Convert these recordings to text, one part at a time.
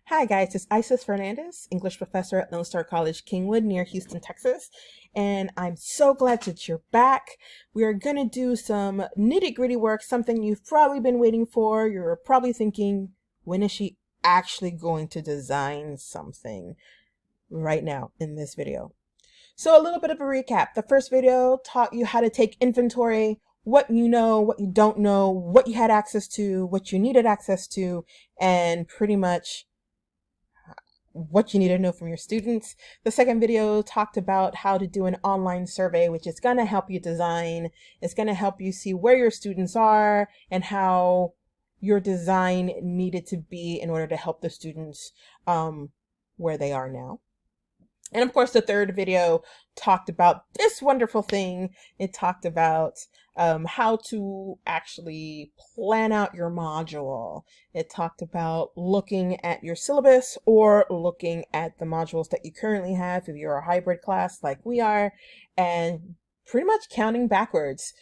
Hi guys, it's Isis Fernandez, English professor at Lone Star College Kingwood near Houston, Texas, and I'm so glad that you're back. We are going to do some nitty-gritty work, something you've probably been waiting for. You're probably thinking, when is she actually going to design something right now in this video? So a little bit of a recap. The first video taught you how to take inventory, what you know, what you don't know, what you had access to, what you needed access to, and pretty much what you need to know from your students. The second video talked about how to do an online survey, which is going to help you design. It's going to help you see where your students are and how your design needed to be in order to help the students where they are now. And of course, the third video talked about this wonderful thing. It talked about how to actually plan out your module. It talked about looking at your syllabus or looking at the modules that you currently have if you're a hybrid class like we are, and pretty much counting backwards.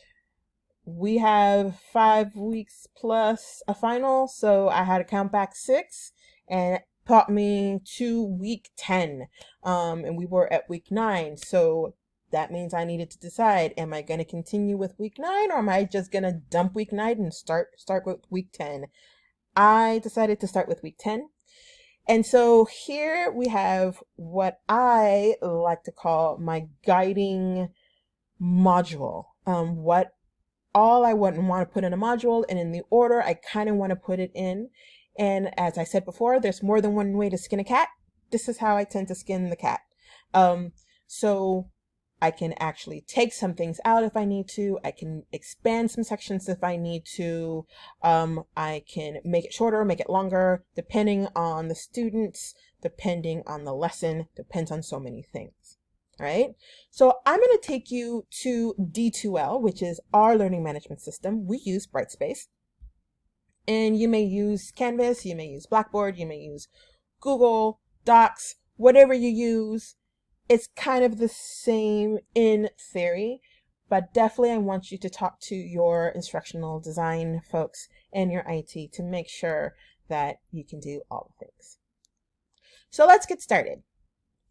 We have 5 weeks plus a final, so I had to count back 6, and it taught me to week 10, and we were at week 9, so that means I needed to decide, am I going to continue with week 9 or am I just going to dump week 9 and start with week 10? I decided to start with week 10. And so here we have what I like to call my guiding module. What all I want to put in a module, and in the order I kind of want to put it in. And as I said before, there's more than one way to skin a cat. This is how I tend to skin the cat. So I can actually take some things out if I need to. I can expand some sections if I need to. I can make it shorter, make it longer, depending on the students, depending on the lesson, depends on so many things. Right? So I'm going to take you to D2L, which is our learning management system. We use Brightspace. And you may use Canvas, you may use Blackboard, you may use Google Docs, whatever you use. It's kind of the same in theory, but definitely I want you to talk to your instructional design folks and your IT to make sure that you can do all the things. So let's get started.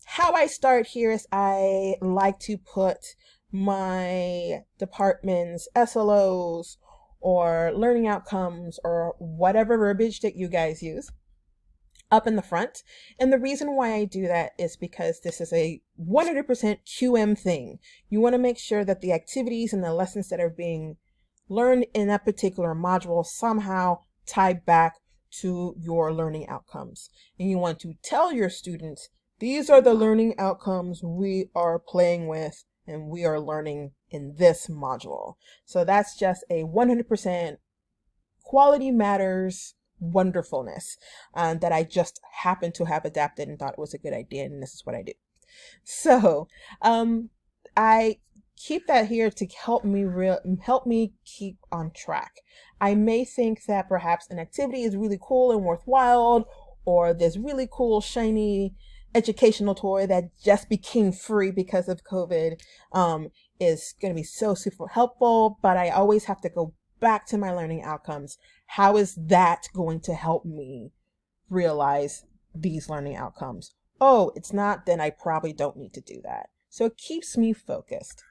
How I start here is I like to put my department's SLOs or learning outcomes or whatever verbiage that you guys use up in the front. And the reason why I do that is because this is a 100% QM thing. You want to make sure that the activities and the lessons that are being learned in that particular module somehow tie back to your learning outcomes. And you want to tell your students, these are the learning outcomes we are playing with and we are learning in this module. So that's just a 100% quality matters wonderfulness that I just happened to have adapted and thought it was a good idea, and this is what I do. So I keep that here to help me keep on track. I may think that perhaps an activity is really cool and worthwhile, or this really cool shiny educational toy that just became free because of COVID is going to be so super helpful, but I always have to go back to my learning outcomes. How is that going to help me realize these learning outcomes? Oh, it's not, then I probably don't need to do that. So it keeps me focused.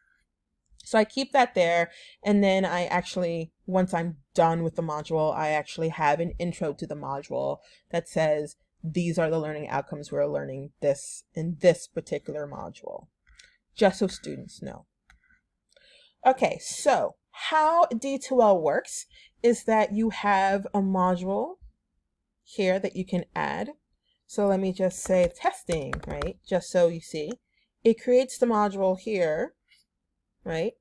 So I keep that there, and then I actually, once I'm done with the module, I actually have an intro to the module that says, these are the learning outcomes we're learning this in this particular module, just so students know. Okay, so how D2L works is that you have a module here that you can add. So let me just say testing, right? Just so you see, it creates the module here, right?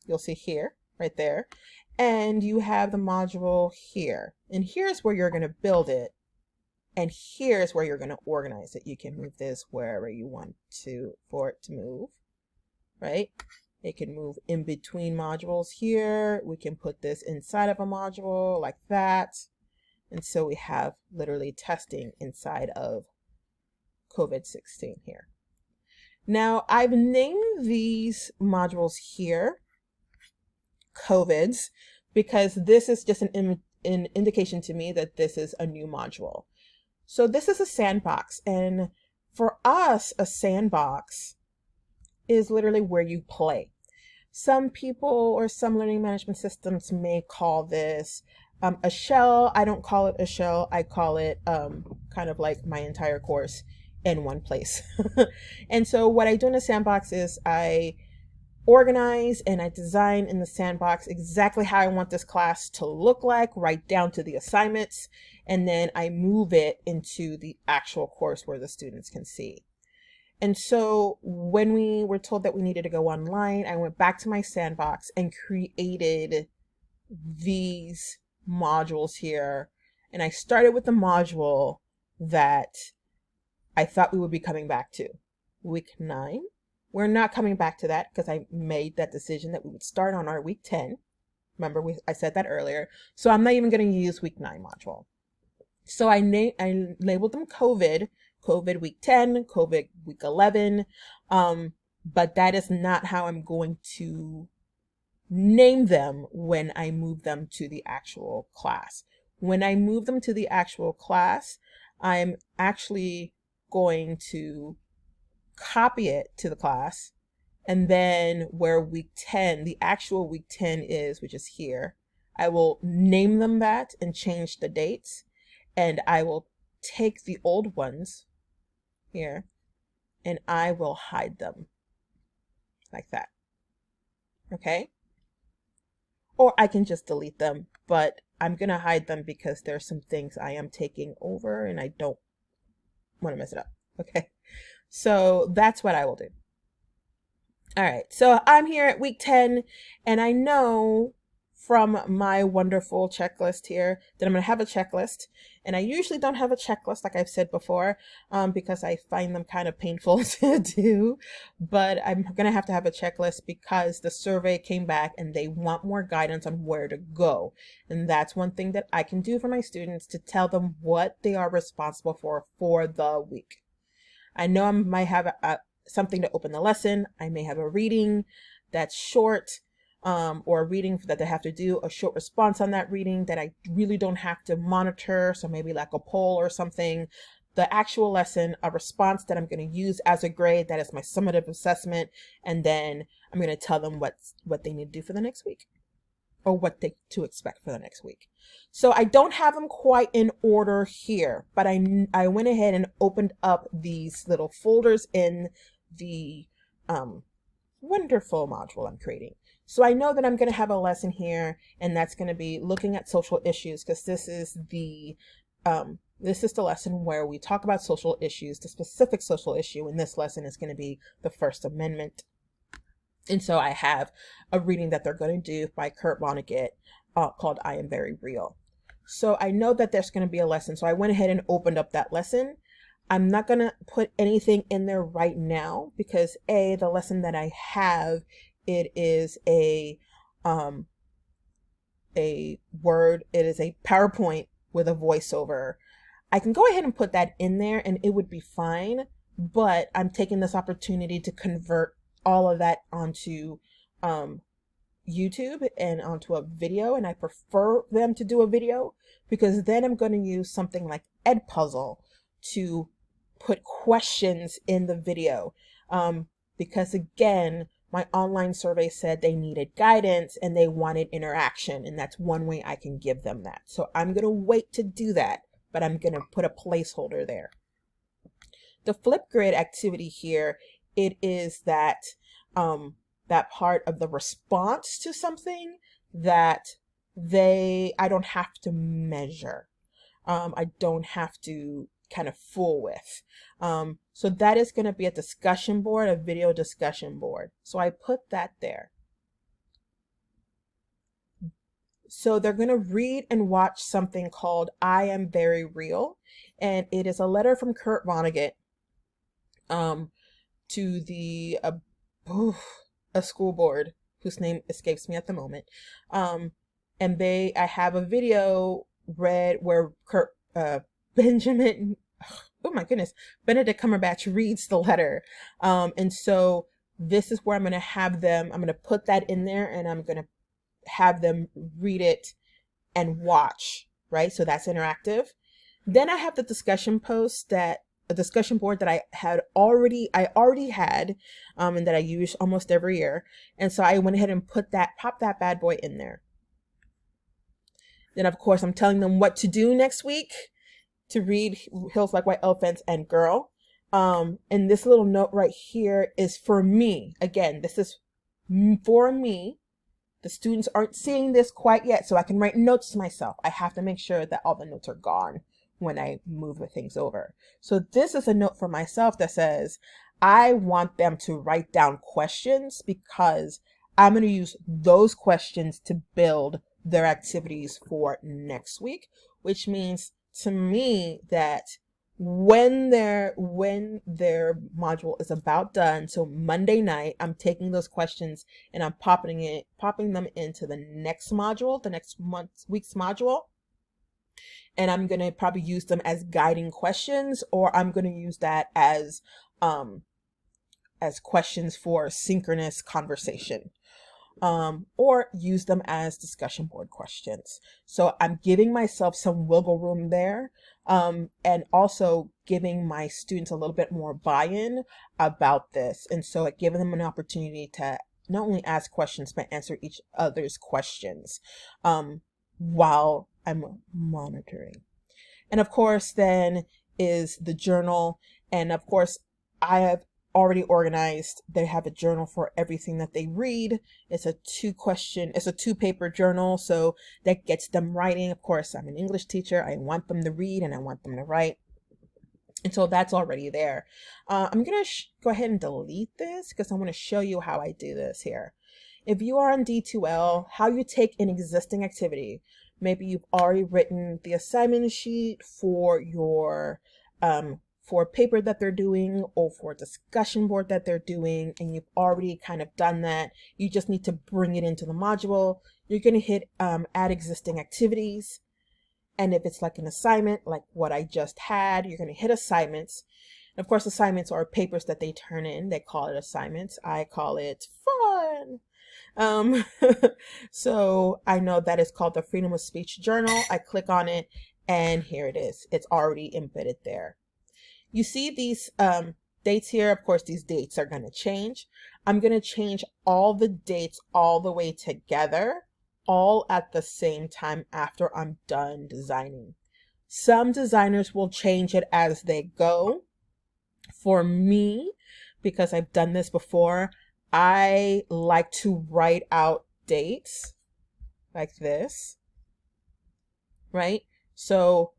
You'll see here, right there. And you have the module here. And here's where you're going to build it. And here's where you're going to organize it. You can move this wherever you want for it to move, right? It can move in between modules here. We can put this inside of a module like that. And so we have literally testing inside of COVID-16 here. Now I've named these modules here COVIDs because this is just an indication to me that this is a new module. So this is a sandbox, and for us, a sandbox is literally where you play. Some people or some learning management systems may call this a shell. I don't call it a shell. I call it kind of like my entire course in one place. And so what I do in a sandbox is I organize and I design in the sandbox exactly how I want this class to look like, right down to the assignments, and then I move it into the actual course where the students can see. And so when we were told that we needed to go online, I went back to my sandbox and created these modules here. And I started with the module that I thought we would be coming back to, week 9. We're not coming back to that because I made that decision that we would start on our week 10. Remember, I said that earlier. So I'm not even going to use week 9 module. So I labeled them COVID week 10, COVID week 11. But that is not how I'm going to name them when I move them to the actual class. When I move them to the actual class, I'm actually going to copy it to the class, and then where week 10, the actual week 10 is, which is here, I will name them that and change the dates, and I will take the old ones here and I will hide them like that. Okay? Or I can just delete them, but I'm gonna hide them because there's some things I am taking over and I don't want to mess it up. Okay? So that's what I will do. All right, so I'm here at week 10, and I know from my wonderful checklist here that I'm going to have a checklist. And I usually don't have a checklist, like I've said before, because I find them kind of painful to do. But I'm going to have a checklist because the survey came back and they want more guidance on where to go. And that's one thing that I can do for my students, to tell them what they are responsible for the week. I know I might have something to open the lesson. I may have a reading that's short, or a reading that they have to do, a short response on that reading that I really don't have to monitor. So maybe like a poll or something. The actual lesson, a response that I'm going to use as a grade, that is my summative assessment. And then I'm going to tell them what they need to do for the next week, or what to expect for the next week. So I don't have them quite in order here, but I went ahead and opened up these little folders in the wonderful module I'm creating. So I know that I'm going to have a lesson here, and that's going to be looking at social issues, because this is the lesson where we talk about social issues. The specific social issue in this lesson is going to be the First Amendment. And so I have a reading that they're going to do by Kurt Vonnegut called I Am Very Real. So I know that there's going to be a lesson. So I went ahead and opened up that lesson. I'm not going to put anything in there right now because the lesson that I have, it is a PowerPoint with a voiceover. I can go ahead and put that in there and it would be fine, but I'm taking this opportunity to convert all of that onto YouTube and onto a video, and I prefer them to do a video because then I'm going to use something like Edpuzzle to put questions in the video, because again, my online survey said they needed guidance and they wanted interaction, and that's one way I can give them that. So I'm going to wait to do that, but I'm going to put a placeholder there. The Flipgrid activity here, it is that that part of the response to something that I don't have to measure. I don't have to kind of fool with. So that is going to be a discussion board, a video discussion board. So I put that there. So they're going to read and watch something called I Am Very Real. And it is a letter from Kurt Vonnegut to the a school board whose name escapes me at the moment. And I have a video read where Benedict Cumberbatch reads the letter. And so this is where I'm going to have them, I'm going to put that in there and I'm going to have them read it and watch, right? So that's interactive. Then I have the discussion post that a discussion board that I already had, and that I use almost every year. And so I went ahead and popped that bad boy in there. Then of course I'm telling them what to do next week to read Hills Like White Elephants and Girl. And this little note right here is for me. Again, this is for me. The students aren't seeing this quite yet, so I can write notes to myself. I have to make sure that all the notes are gone when I move the things over. So this is a note for myself that says, I want them to write down questions because I'm going to use those questions to build their activities for next week, which means to me that when their module is about done, so Monday night, I'm taking those questions and I'm popping them into the next module, the next week's module. And I'm going to probably use them as guiding questions, or I'm going to use that as questions for synchronous conversation. Or use them as discussion board questions. So I'm giving myself some wiggle room there, and also giving my students a little bit more buy-in about this. And so it giving them an opportunity to not only ask questions, but answer each other's questions while I'm monitoring. And of course, then is the journal. And of course, I have already organized. They have a journal for everything that they read. It's a 2-paper journal. So that gets them writing. Of course, I'm an English teacher. I want them to read and I want them to write. And so that's already there. I'm going to go ahead and delete this because I want to show you how I do this here. If you are on D2L, how you take an existing activity. Maybe you've already written the assignment sheet for your for a paper that they're doing or for a discussion board that they're doing, and you've already kind of done that. You just need to bring it into the module. You're going to hit add existing activities. And if it's like an assignment, like what I just had, you're going to hit assignments. And of course, assignments are papers that they turn in. They call it assignments. I call it fun. So I know that is called the Freedom of Speech Journal. I click on it and here it is. It's already embedded there. You see these dates here. Of course, these dates are going to change. I'm going to change all the dates all the way together, all at the same time after I'm done designing. Some designers will change it as they go. For me, because I've done this before, I like to write out dates like this, right? So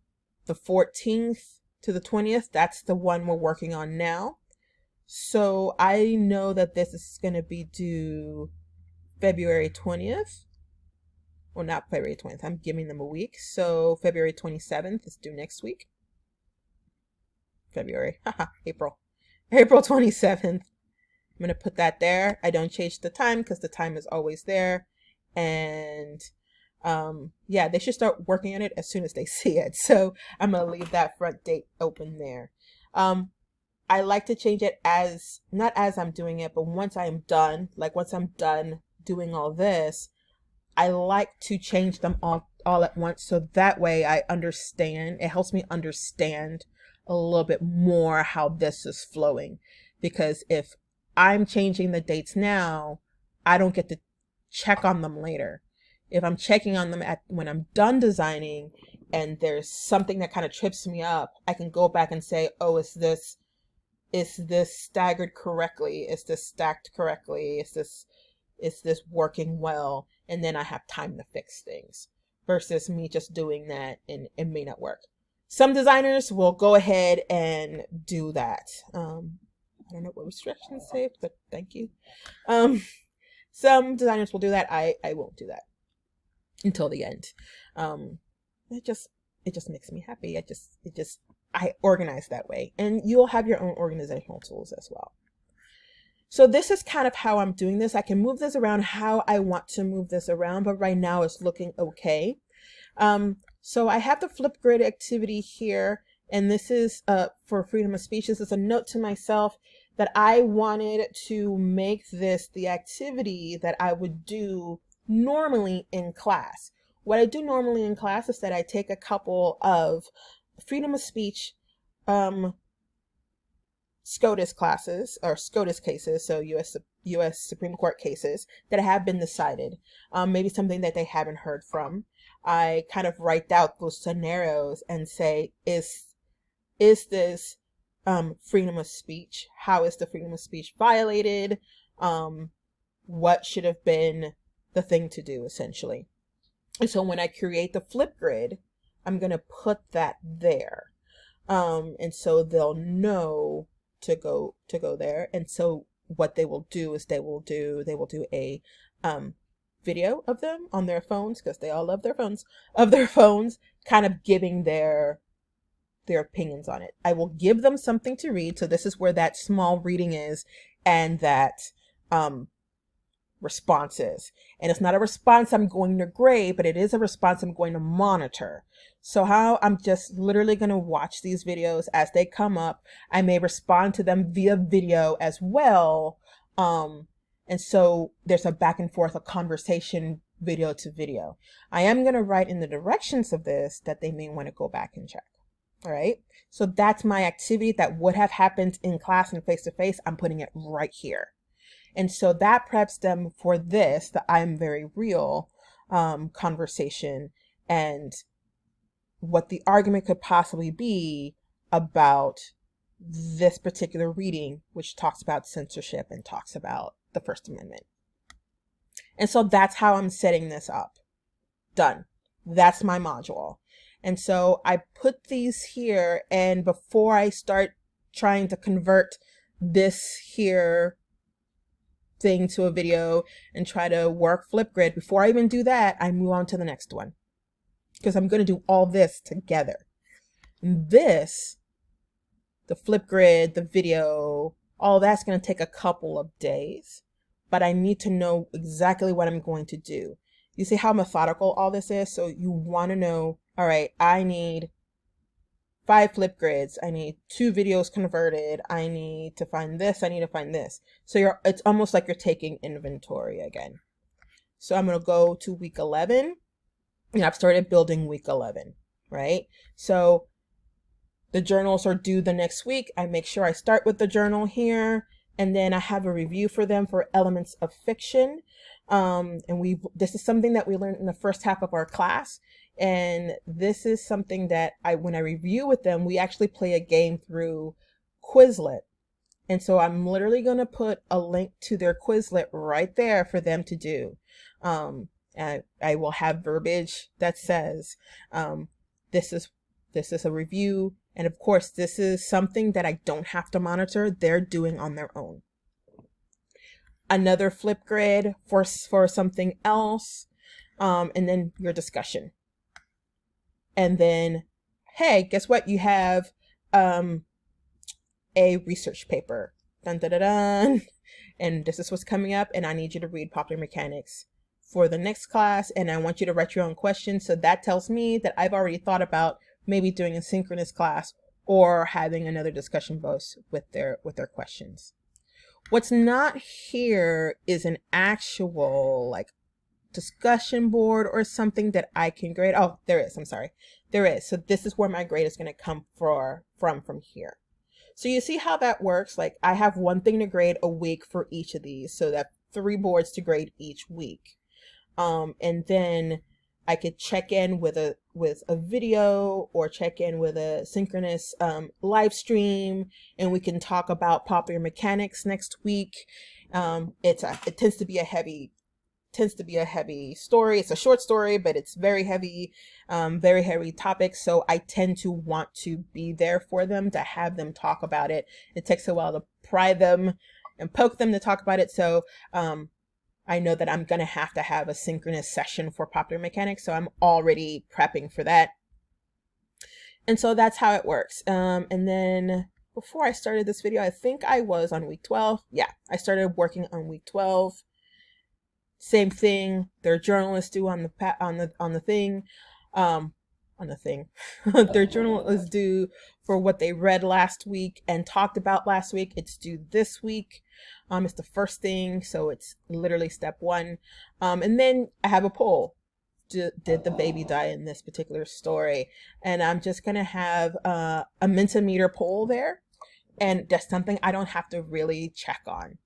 the 14th to the 20th, that's the one we're working on now. So I know that this is going to be due February 20th. Well, not February 20th. I'm giving them a week. So February 27th is due next week. April 27th. I'm going to put that there. I don't change the time because the time is always there. And yeah, they should start working on it as soon as they see it. So I'm going to leave that front date open there. I like to change it not as I'm doing it, but once I am done, like once I'm done doing all this, I like to change them all at once. So that way I understand, it helps me understand a little bit more how this is flowing. Because if I'm changing the dates now, I don't get to check on them later. If I'm checking on them when I'm done designing and there's something that kind of trips me up, I can go back and say, oh, is this staggered correctly? Is this stacked correctly? Is this working well? And then I have time to fix things versus me just doing that and it may not work. Some designers will go ahead and do that. I don't know what restrictions say, but thank you. Some designers will do that. I won't do that until the end. It just makes me happy. I organize that way, and you'll have your own organizational tools as well. So this is kind of how I'm doing this. I can move this around how I want to move this around, but right now it's looking okay. So I have the Flipgrid activity here, and this is for freedom of speech. This is a note to myself that I wanted to make this the activity that I would do normally in class. What I do normally in class is that I take a couple of freedom of speech SCOTUS classes or SCOTUS cases, so U.S. Supreme Court cases that have been decided, maybe something that they haven't heard from. I kind of write out those scenarios and say, is this freedom of speech? How is the freedom of speech violated? What should have been the thing to do, essentially? And so when I create the Flipgrid, I'm going to put that there. And so they'll know to go there. And so what they will do is they will do a video of them on their phones, because they all love their phones, kind of giving their opinions on it. I will give them something to read. So this is where that small reading is, and that response is. And it's not a response I'm going to grade, but it is a response I'm going to monitor. So how I'm just literally going to watch these videos as they come up. I may respond to them via video as well. And so there's a back and forth, a conversation, video to video. I am going to write in the directions of this that they may want to go back and check. All right. So that's my activity that would have happened in class and face to face. I'm putting it right here. And so that preps them for this, the I'm very real conversation, and what the argument could possibly be about this particular reading, which talks about censorship and talks about the First Amendment. And so that's how I'm setting this up. Done. That's my module. And so I put these here, and before I start trying to convert this here thing to a video and try to work Flipgrid, before I even do that, I move on to the next one, because I'm going to do all this together. And this, the Flipgrid, the video, all that's going to take a couple of days, but I need to know exactly what I'm going to do. You see how methodical all this is? So you want to know, all right, I need 5 Flipgrids. I need 2 videos converted. I need to find this. I need to find this. So it's almost like you're taking inventory again. So I'm going to go to week 11, and I've started building week 11, right? So the journals are due the next week. I make sure I start with the journal here, and then I have a review for them for elements of fiction. And this is something that we learned in the first half of our class. And this is something that when I review with them, we actually play a game through Quizlet. And so I'm literally going to put a link to their Quizlet right there for them to do. And I will have verbiage that says, this is a review. And of course, this is something that I don't have to monitor. They're doing on their own. Another Flipgrid for something else. And then your discussion. And then, hey, guess what? You have a research paper. Dun, dun, dun, dun. And this is what's coming up. And I need you to read Popular Mechanics for the next class. And I want you to write your own questions. So that tells me that I've already thought about maybe doing a synchronous class or having another discussion both with their questions. What's not here is an actual discussion board or something that I can grade. Oh, there is. I'm sorry. There is. So this is where my grade is going to come from here. So you see how that works? Like I have one thing to grade a week for each of these. So that 3 boards to grade each week. And then I could check in with a video or check in with a synchronous live stream, and we can talk about Popular Mechanics next week. It tends to be a heavy story. It's a short story, but it's very heavy topic. So I tend to want to be there for them, to have them talk about it. It takes a while to pry them and poke them to talk about it. So I know that I'm going to have a synchronous session for Popular Mechanics. So I'm already prepping for that. And so that's how it works. And then before I started this video, I think I was on week 12. Yeah, I started working on week 12. Same thing. Their journal is due on the thing. Their journal is due for what they read last week and talked about last week. It's due this week. It's the first thing, so it's literally step 1. And then I have a poll did the baby die in this particular story? And I'm just going to have a Mentimeter poll there. And that's something I don't have to really check on.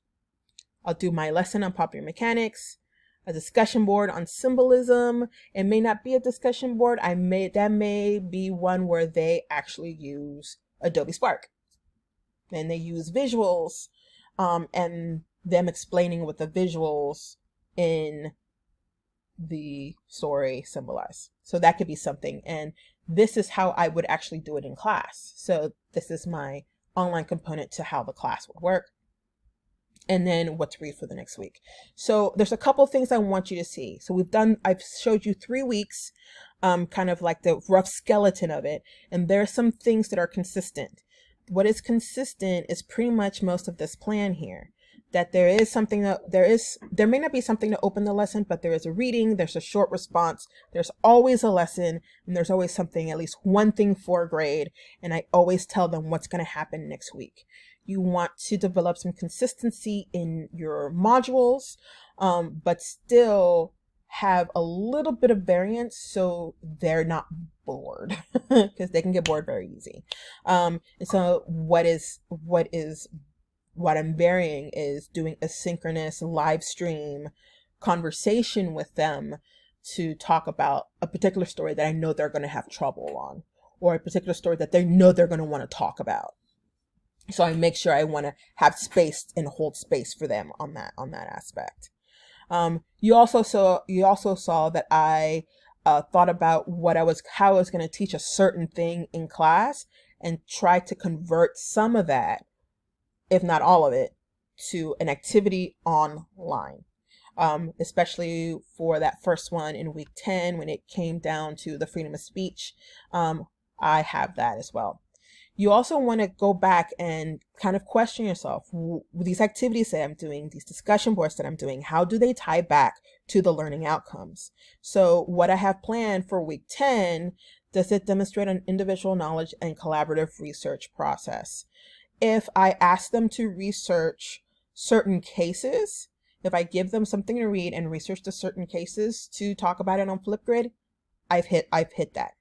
I'll do my lesson on popular mechanics, a discussion board on symbolism. It may not be a discussion board. That may be one where they actually use Adobe Spark. And they use visuals, and them explaining what the visuals in the story symbolize. So that could be something. And this is how I would actually do it in class. So this is my online component to how the class would work. And then what to read for the next week. So there's a couple things I want you to see. So I've showed you 3 weeks, kind of like the rough skeleton of it. And there are some things that are consistent. What is consistent is pretty much most of this plan here. That there is something that there may not be something to open the lesson, but there is a reading, there's a short response, there's always a lesson, and there's always something, at least one thing for a grade. And I always tell them what's going to happen next week. You want to develop some consistency in your modules, but still have a little bit of variance so they're not bored, because they can get bored very easy. And so what I'm varying is doing a synchronous live stream conversation with them to talk about a particular story that I know they're going to have trouble on, or a particular story that they know they're going to want to talk about. So I make sure I want to have space and hold space for them on that aspect. You also saw that I thought about how I was going to teach a certain thing in class and try to convert some of that, if not all of it, to an activity online. Especially for that first one in week 10, when it came down to the freedom of speech. I have that as well. You also want to go back and kind of question yourself, these activities that I'm doing, these discussion boards that I'm doing, how do they tie back to the learning outcomes? So what I have planned for week 10, does it demonstrate an individual knowledge and collaborative research process? If I ask them to research certain cases, if I give them something to read and research the certain cases to talk about it on Flipgrid, I've hit that.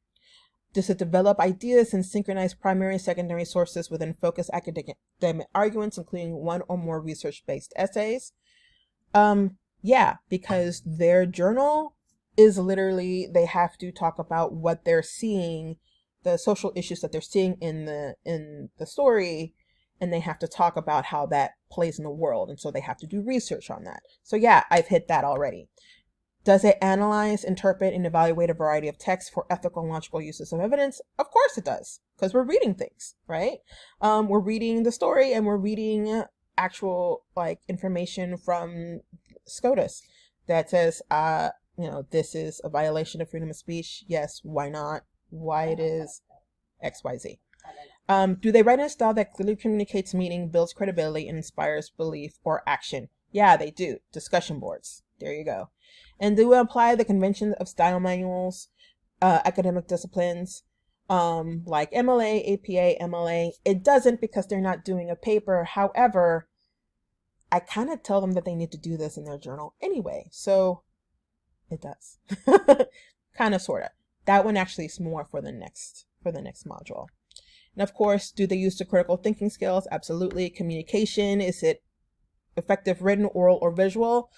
Does it develop ideas and synchronize primary and secondary sources within focused academic arguments, including one or more research-based essays? Yeah, because their journal is literally, they have to talk about what they're seeing, the social issues that they're seeing in the story, and they have to talk about how that plays in the world. And so they have to do research on that. So yeah, I've hit that already. Does it analyze, interpret, and evaluate a variety of texts for ethical and logical uses of evidence? Of course it does, because we're reading things, right? We're reading the story and we're reading actual information from SCOTUS that says, this is a violation of freedom of speech. Yes, why not? Why it is XYZ. Do they write in a style that clearly communicates meaning, builds credibility, and inspires belief or action? Yeah, they do. Discussion boards. There you go. And do we apply the conventions of style manuals, academic disciplines, like MLA, APA, MLA? It doesn't, because they're not doing a paper. However, I kind of tell them that they need to do this in their journal anyway. So it does. Kind of, sort of. That one actually is more for the next module. And of course, do they use the critical thinking skills? Absolutely. Communication, is it effective written, oral, or visual?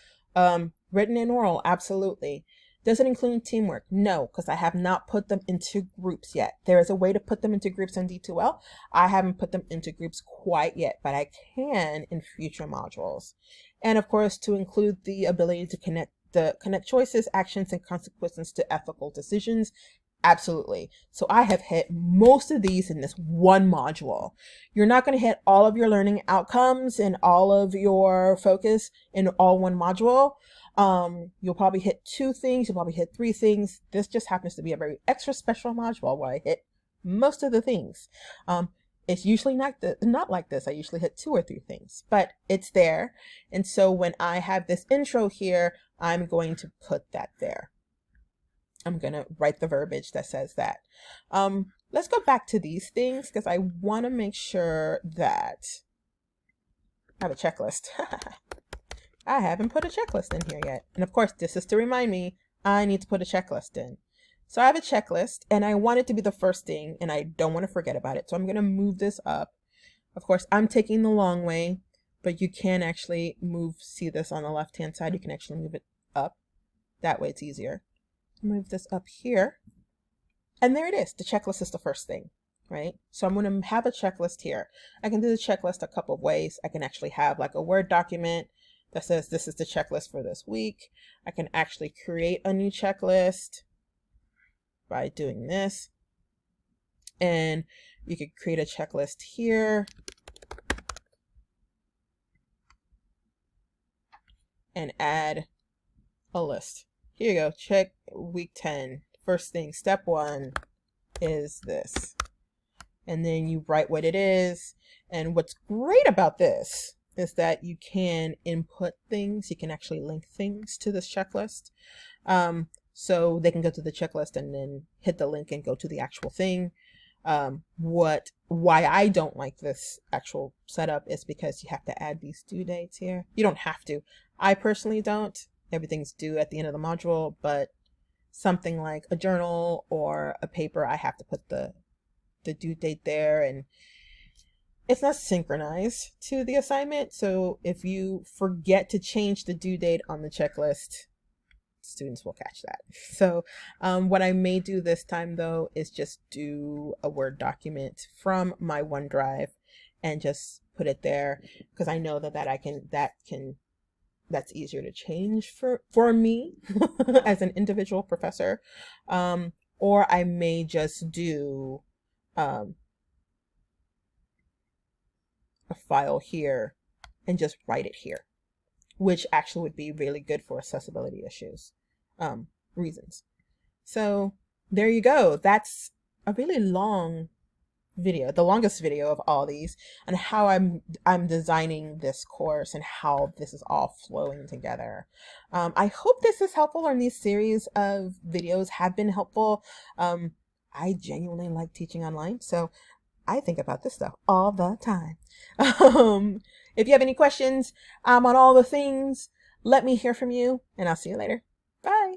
Written and oral, absolutely. Does it include teamwork? No, because I have not put them into groups yet. There is a way to put them into groups in D2L. I haven't put them into groups quite yet, but I can in future modules. And of course, to include the ability to connect choices, actions, and consequences to ethical decisions. Absolutely. So I have hit most of these in this one module. You're not going to hit all of your learning outcomes and all of your focus in all one module. You'll probably hit 2 things. You'll probably hit 3 things. This just happens to be a very extra special module where I hit most of the things. It's usually not like this. I usually hit 2 or 3 things, but it's there. And so when I have this intro here, I'm going to put that there. I'm going to write the verbiage that says that. Let's go back to these things, because I want to make sure that I have a checklist. I haven't put a checklist in here yet. And of course, this is to remind me I need to put a checklist in. So I have a checklist and I want it to be the first thing and I don't want to forget about it. So I'm going to move this up. Of course, I'm taking the long way, but you can actually see this on the left-hand side. You can actually move it up. That way it's easier. Move this up here. And there it is. The checklist is the first thing, right? So I'm going to have a checklist here. I can do the checklist a couple of ways. I can actually have like a Word document that says this is the checklist for this week. I can actually create a new checklist by doing this. And you could create a checklist here. And add a list. Here you go. Check week 10. First thing, step 1 is this. And then you write what it is. And what's great about this is that you can input things. You can actually link things to this checklist. So they can go to the checklist and then hit the link and go to the actual thing. Why I don't like this actual setup is because you have to add these due dates here. You don't have to. I personally don't. Everything's due at the end of the module, but something like a journal or a paper, I have to put the due date there, and it's not synchronized to the assignment. So if you forget to change the due date on the checklist, students will catch that. So what I may do this time though is just do a Word document from my OneDrive and just put it there, because I know that's easier to change for me as an individual professor. Or I may just do a file here and just write it here, which actually would be really good for accessibility issues reasons. So there you go. That's a really long video, the longest video of all these, and how I'm designing this course and how this is all flowing together. I hope this is helpful, and these series of videos have been helpful. I genuinely like teaching online, so I think about this stuff all the time. If you have any questions on all the things, let me hear from you, and I'll see you later. Bye.